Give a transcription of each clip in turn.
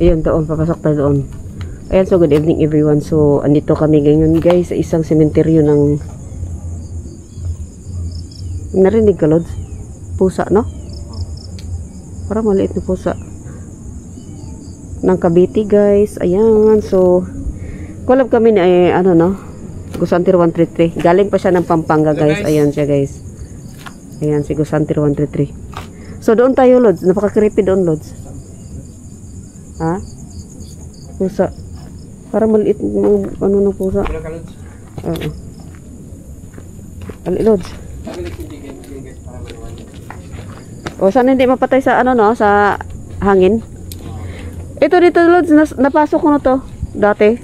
Ayun, doon. Papasok tayo doon. Ayan, so good evening everyone. So, andito kami ngayon guys sa isang sementeryo ng... Narinig ka, Lods? Pusa, no? Parang maliit na pusa. Ng Cavite guys. Ayan, so... Collab kami ni, ano no? Gusantir 133. Galing pa siya ng Pampanga guys. Ayan siya guys. Ayan, si Gusantir 133. So, doon tayo, Lods. Napaka-creepy doon, Lods. Ha? Pusa. Parang maliit ano ng pusa. Oo. Ali, Lods. O, sana hindi mapatay sa ano no? Sa hangin. Ito dito, Lods. Napasok ko na to. Dati.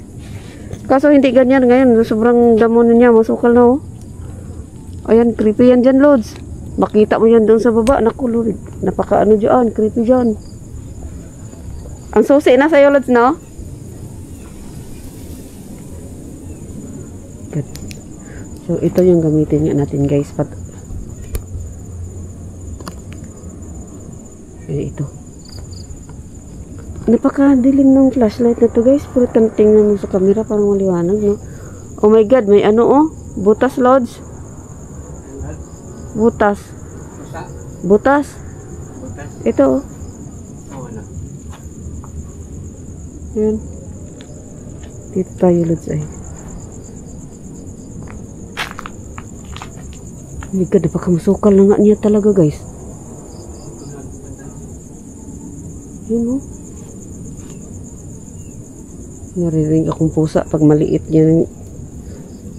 Kaso hindi ganyan ngayon. Sobrang damo niya. Masukal na oh. Ayan, creepy yan dyan, Lods. Makita mo yan doon sa baba. Naku, Lord. Napaka ano dyan. Creepy dyan. Ang susi na sa'yo, Lods, no? Good. So, ito yung gamitin nga natin, guys. Ito. Napakadilim ng flashlight na to, guys. Pero tingnan mo sa camera, parang maliwanag, no? Oh my God, may ano, oh. Butas, Lods. Butas. Butas. Ito, oh. Ayan. Dito tayo, Lods, ay. Oh my God, napakamasukal na nga niya talaga, guys. Yun, oh. Narinig akong pusa pag maliit yan.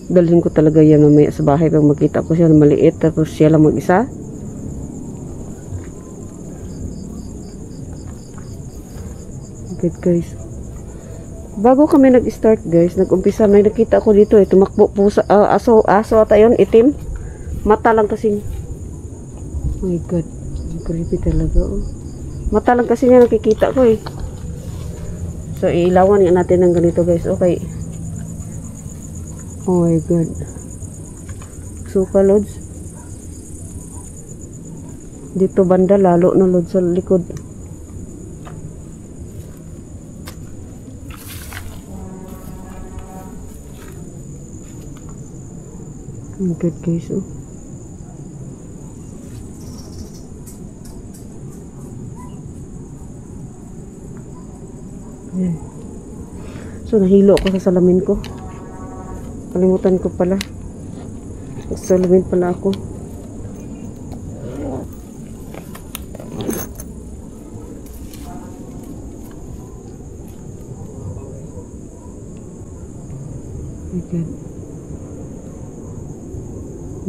Dalhin ko talaga yan mamaya sa bahay pag makita ko siya na maliit tapos siya lang mag-isa. Good, guys. Bago kami nag-start, guys, nag-umpisa, may nakita ko dito eh, tumakbo pusa, aso ata yun, itim. Mata lang kasing, oh my God, creepy talaga, oh. Mata lang kasi niya nakikita ko eh. So, ilawan nga natin ng ganito, guys, okay. Oh my God. Suka, Lods. Dito banda, lalo na, Lods, sa likod. Oh good, guys, oh. Ayan. So, nahilo ako sa salamin ko. Kalimutan ko pala. Sa salamin pala ako. Okay.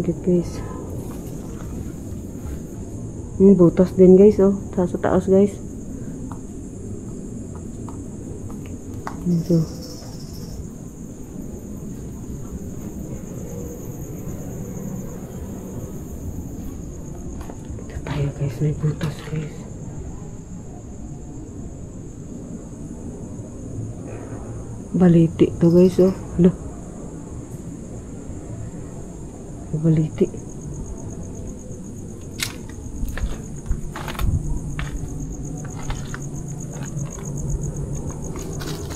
Good, guys. Butas din, guys, oh. Sa taas, guys. Ito. Ito tayo, guys. May butas, guys. Baliti to, guys, oh. Ano? Baliti.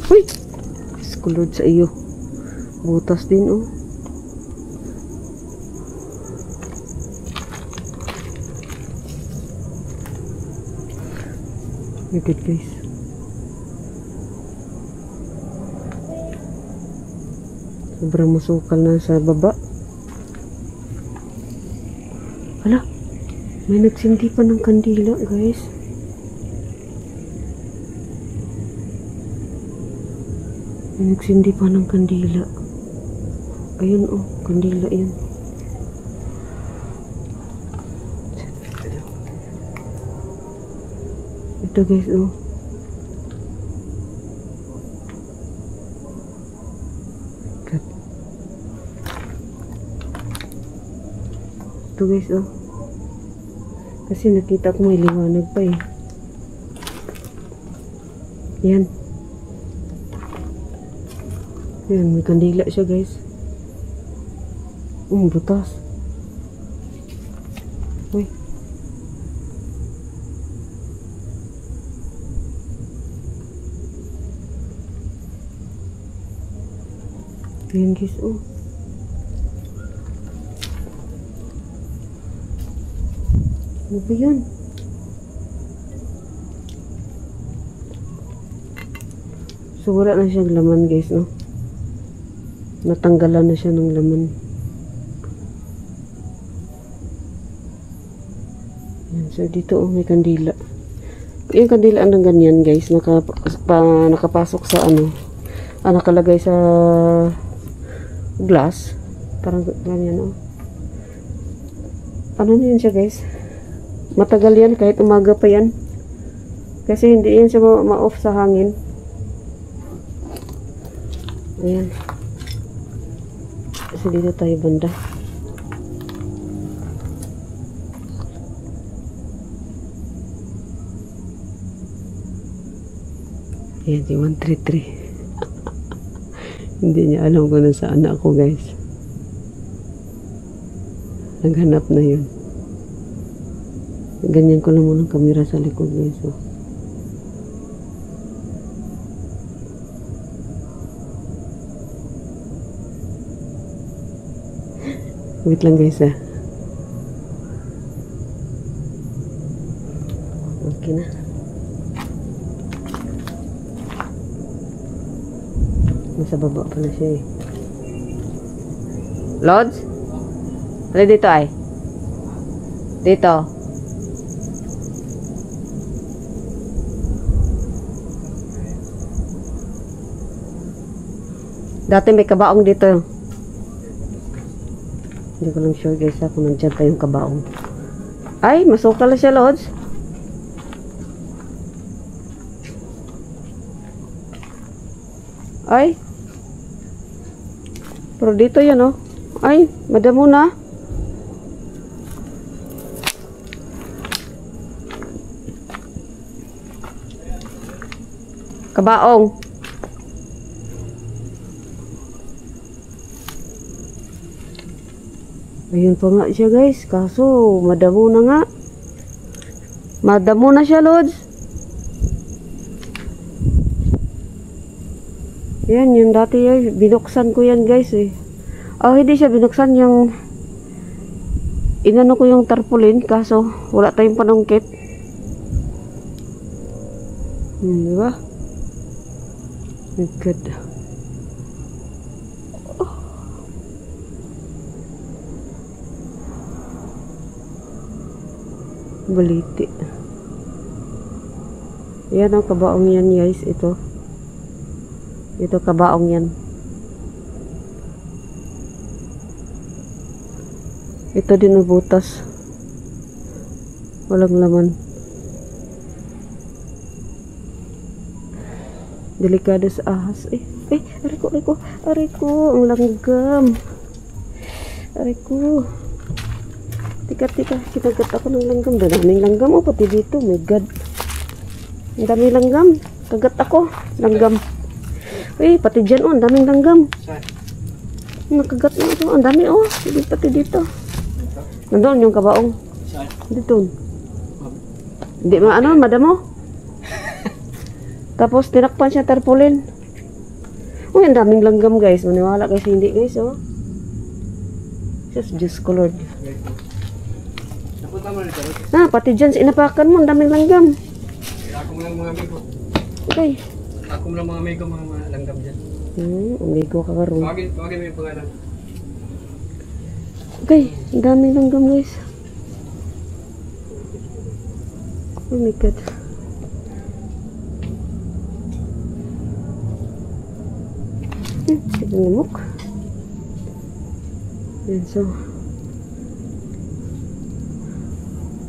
Uy! Iskulod sa iyo. Butas din, oh. Good, guys. Sobrang masukal na sa baba. Hala, may nagsindi pa ng kandila, guys. May nagsindi pa ng kandila. Ayun, oh, kandila yan. Ito, guys, oh. Ito, guys, oh. Kasi nakita ko may liwanag pa eh. Yan. Yan, may kandila siya, guys. Butas. Uy. Ayan guys, oh. Ano ba yun? So, wala na siyang laman guys, no? Natanggalan na siya ng laman. Ayan, so, dito, oh, may kandila. Yung kandila ng ganyan guys, nakapasok sa ano, nakalagay sa glass. Parang ganyan, oh. Ano na yan siya guys? Matagal yan, kahit umaga pa yan. Kasi hindi yan siya ma-off sa hangin. Ayan. Kasi dito tayo banda. Ayan, si 133. Hindi niya alam kung nasaan ako guys. Naghanap na yun. Ganyan ko lang muna ng camera sa likod guys. Oh. Wait lang guys ah. Okay na. Nasa baba pa na siya eh. Lods? Ano dito ay? Dito. Dati may kabaong dito. Hindi ko lang sure guys kung nandiyan pa yung kabaong. Ay, masukal na siya, Lods. Ay. Pero dito yan, oh. Ay, madamo na. Kabaong. Ayun pa nga siya guys. Kaso, madamo na nga. Madamo na siya, Lods. Yan, yung dati yan. Binuksan ko yan guys eh. Oh, hindi siya binuksan yung inano ko yung tarpaulin. Kaso, wala tayong panungkit. Diba? My God. Baliti. Yan ang kabaong yan guys. Ito kabaong yan. Ito din nabutas. Walang laman. Delikado sa ahas. Ariko. Ang langgam. Ariko. Tika, kinagat ako ng langgam. Daming langgam, oh, pati dito. My God. Ang daming langgam. Kagat ako. Langgam. Uy, pati dyan, oh, ang daming langgam. Nakagat na ito. Ang dami, oh. Pati dito. Nandun yung kabaong. Dito. Hindi madamo. Tapos, tinakpan siya tarpaulin. Uy, ang daming langgam, guys. Maniwala kasi hindi, guys, oh. Just colored. Pati dyan, inapakan mo, ang daming langgam. Ako mo lang mga amigo. Okay. Ako mo lang mga amigo, mga langgam dyan. Amigo ka karoon. Tawagin mo yung pangalan. Okay, ang daming langgam guys. Oh my God. Sige lamok. Yan, so.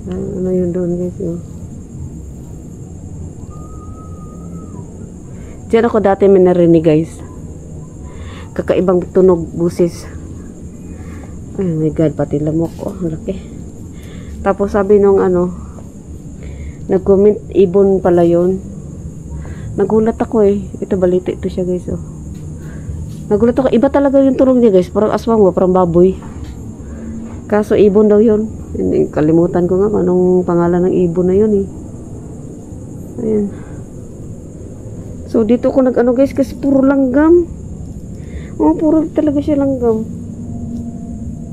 Ano yun doon guys, oh. Diyan ako dati may narinig guys. Kakaibang tunog, busis. Ay my God, pati lamok, oh, laki. Tapos sabi nung nag-comment, ibon pala yun. Nagulat ako eh. Ito baliti ito siya guys, oh. Nagulat ako, iba talaga yung tunog niya guys. Parang aswang, parang baboy. Kaso ibon daw yun. Hindi, kalimutan ko nga kung anong pangalan ng ibon na yun eh. Ayan. So dito ko guys kasi puro langgam. Oh, puro talaga siya langgam.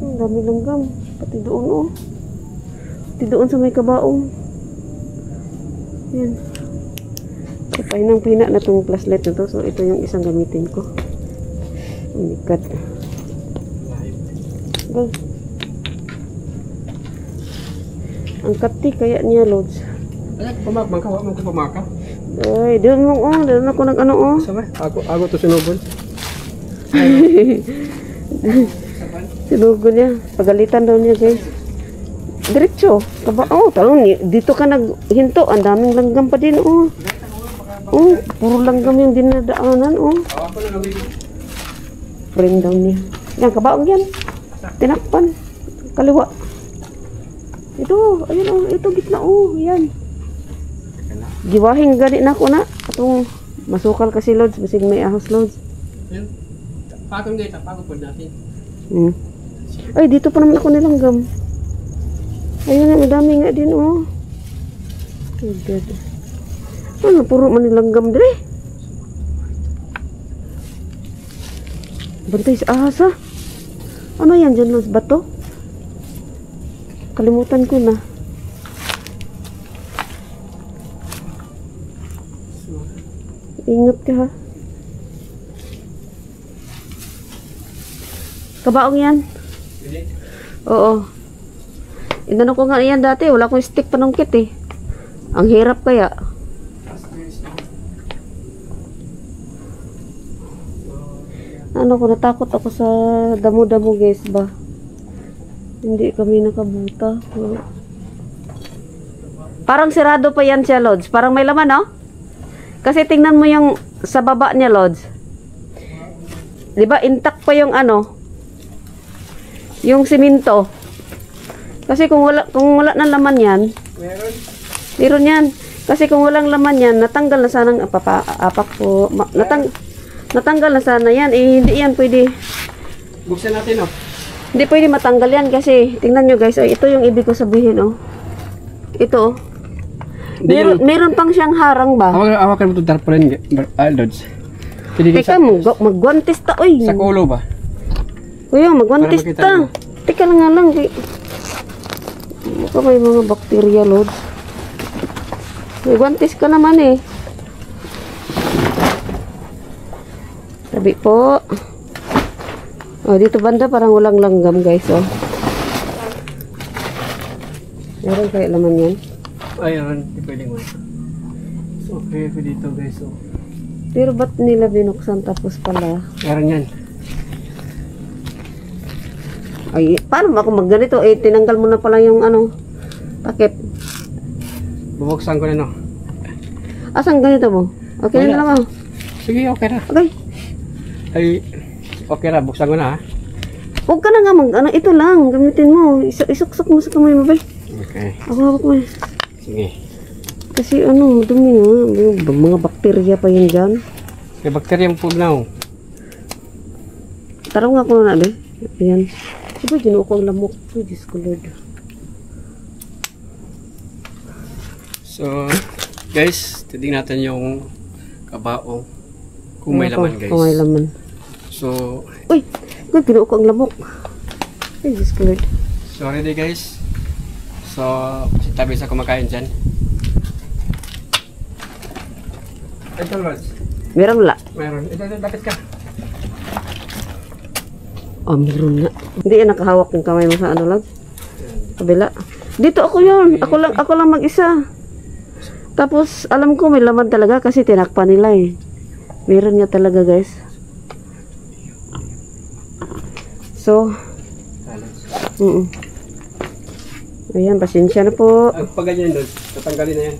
Ang dami langgam. Pati doon, oh. Pati doon sa may kabaong. Yan. So, pahinang-pahina na itong flashlight na to. So, ito yung isang gamitin ko. Umikat. Go. Ang kati kaya niya, Lods. Ay, pamaka. Huwag mo ko pamaka. Ay, doon mo, oh. Doon ako nag-ano, oh. Sama, ako to sinubol. Sinugo niya. Pagalitan daw niya, guys. Diretso. Oh, talong dito ka naghinto. Ang daming langgam pa din, oh. Oh, puro langgam yung dinadaanan, oh. Ako na amigo. Bring down niya. Yan, kabaong yan. Tinakpan. Kaliwa. Ito, ayun, oh. Ito, gitna, oh. Yan. Giwahing gani na ako na. Atong masukal kasi, Lods. Basig may ahos, Lods. Yan. Patong dito, pagod po natin. Ay, dito pa naman ako nilanggam. Ayun, ang dami nga din, oh. Oh, God. Ano, puro manilanggam dire. Bantay sa ahas, ha? Ano yan dyan, Lods? Bato? Kalimutan ko na. Ingat ka, ha? Kabaong yan? Hindi. Oo. Inano ko nga yan dati. Wala akong stick panungkit, eh. Ang hirap kaya. Ano ko, natakot ako sa damo-damo, guys, ba? Hindi kami nakabuta. Parang sirado pa yan siya, Lods. Parang may laman, no? Kasi tingnan mo yung sa baba niya, Lods. Diba, intact pa yung ano, yung siminto. Kasi kung wala ng laman yan, meron yan. Kasi kung walang laman yan, natanggal na sanang apak po. Natanggal na sana yan. Eh, hindi yan pwede. Buksan natin, oh. Hindi pwede matanggal yan kasi, tingnan nyo, guys. Ay, ito yung ibig ko sabihin, oh. Ito, oh. Meron pang siyang harang ba? Awakan mo ito tarpaulin, Lods. Teka, magwantis ta, oy. Sa kulo ba? Kuya, magwantis Para makita ta. mo. Teka lang nga lang. Baka may mga bakterya, Lods. May gwantis ka naman, eh. Tabi po. Oh, dito banda parang walang langgam, guys, oh. Meron kaya laman yan? Ayun, hindi pwedeng mo. Okay, pwede dito, guys, oh. Pero ba't nila binuksan tapos pala? Meron yan. Ay, paano ako magganito? Eh, tinanggal mo na pala yung ano, takip. Bubuksan ko na, no? Asan ganito mo? Okay na lang, oh. Sige, okay na. Okay. Ay, okay na, buksan ko na, ha? Huwag ka na nga ano, ito lang, gamitin mo. Isuksok mo sa kamay mo, ba? Okay. Ako mo. Sige. Kasi ano, dumi nga. Mga bakterya pa yan dyan. May bakterya po na, oh. Taraw nga ko na, be. Ayan. Diba, ginuo ko ang lamok. Ay, Diyos ko, Lord. So, guys, titignan natin yung kabaong. Kung may laman, guys. Kung may laman. So, Uy! Ginuo ko ang lamok. Ay, Diyos ko, Lord. so ready, guys. So, si Tabi sa kumakain dyan. Ito, Lods. Meron wala? Meron. Ito, bakit ka? Oh, meron na. Hindi yan nakahawak yung kamay mo sa ano lang. Kabila. Dito ako yun. Ako lang mag-isa. Tapos, alam ko may laman talaga kasi tinakpan nila, eh. Meron niya talaga, guys. So, ayan, pasensya na po. Pag ganyan, Lods, tatanggalin na yan.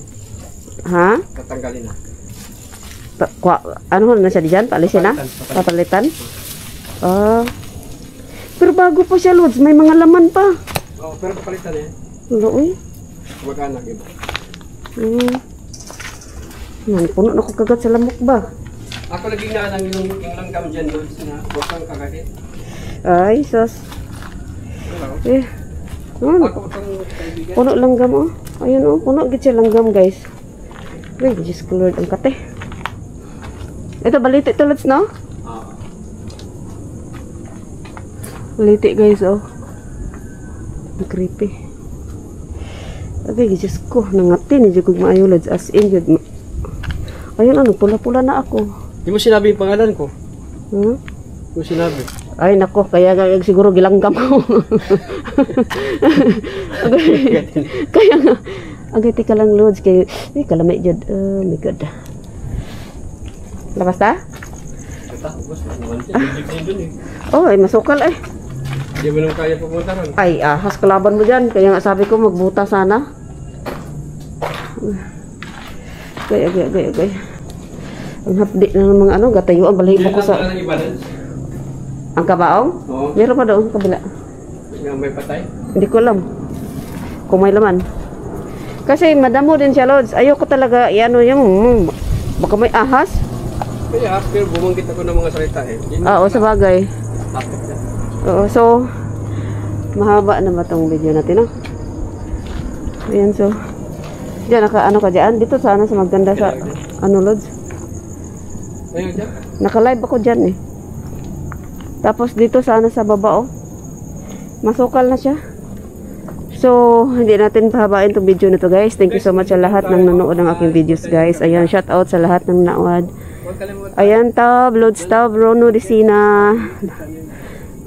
Ha? Tatanggalin na. Ano na siya diyan? Paalisin na? Papalitan? Ah. Pero bago pa siya, Lods. May mga laman pa. Oo, pero papalitan na yan. Wala, uy. Mag-anak, iba. Puno na ko kagat sa lamok ba? Ako lagi na lang yung langgam dyan, Lods, na bukang kagakit. Ay, sus. Hello. Eh. Ako itong kaibigan. Puno langgam, oh. Ayun, oh. Puno gid siya langgam, guys. Ay, Diyos ko, Lord. Ang kate. Ito, balito ito, Lods, no? Liti guys, oh. Creepy. Okay, Diyos ko, nangatin, hindi ko maayo, Lods, as in, yun. Ayun, ano, pula-pula na ako. Hindi mo sinabi yung pangalan ko. Hmm? Hindi mo sinabi. Ay, nako, kaya siguro gilanggam ko. Kaya nga, agay ka lang, Lods, kaya, kalamay dyan. Oh my God. Labas ta? Oh, ay, masukal, eh. Hindi mo lang kaya pupunta ron. Ay, ahas kalaban mo dyan. Kaya nga sabi ko, magbuta sana. Gaya. Ang hapdi na ng mga ano, gatayuan, balahibo ko sa... Ang kabaong? Oo. Meron pa doon, kabila. Nga may patay? Hindi ko alam. Kung may laman. Kasi madamo din siya, Lods. Ayoko talaga, ano yung... baka may ahas. Kaya, pero bumanggit ako ng mga salita eh. Oo, sa bagay. Takot na. Oo, so... mahaba na ba itong video natin, no? Ayan, so... Diyan, ano ka dyan? Dito sana sa maganda sa... ano, Lods? Ayun dyan? Naka-live ako dyan, eh. Tapos dito sana sa baba, oh. Masukal na siya. So, hindi natin pahabain itong video na to, guys. Thank you so much sa lahat ng nanood ng aking videos, guys. Ayan, shout out sa lahat ng nanood. Huwag kalimutan. Ayan, Tab, Lods Tab, Rono Decina.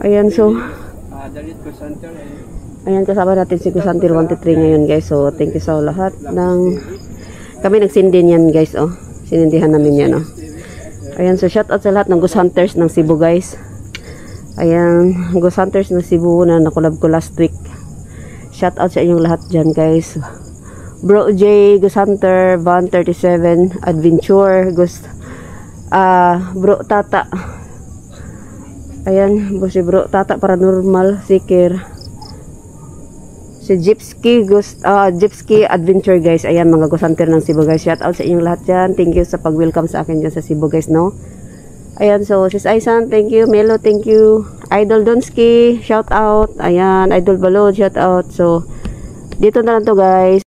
Ayan, so... Dalit ko center eh. Ayan, kasama natin si Kusantil 123 ngayon, guys. So, thank you sa lahat ng... Kami nagsindin yan, guys, oh. Sinindihan namin yan, oh. Ayan, so shout out sa lahat ng Ghost Hunters ng Cebu, guys. Ayan, Ghost Hunters ng Cebu na nakulab ko last week. Shout out sa inyong lahat dyan, guys. Bro J, Ghost Hunter, Van 37, Adventure, Bro Tata. Ayan, si Bro Tata Paranormal Seeker. Si Gypsy Adventure, guys. Ayan, mga Ghost Hunter ng Cebu, guys. Shout out sa inyong lahat dyan. Thank you sa pag-welcome sa akin dyan sa Cebu, guys, no? Ayan, so, Sis Aisan, thank you. Melo, thank you. Idol Donski, shout out. Ayan, Idol Balod, shout out. So, dito na lang to, guys.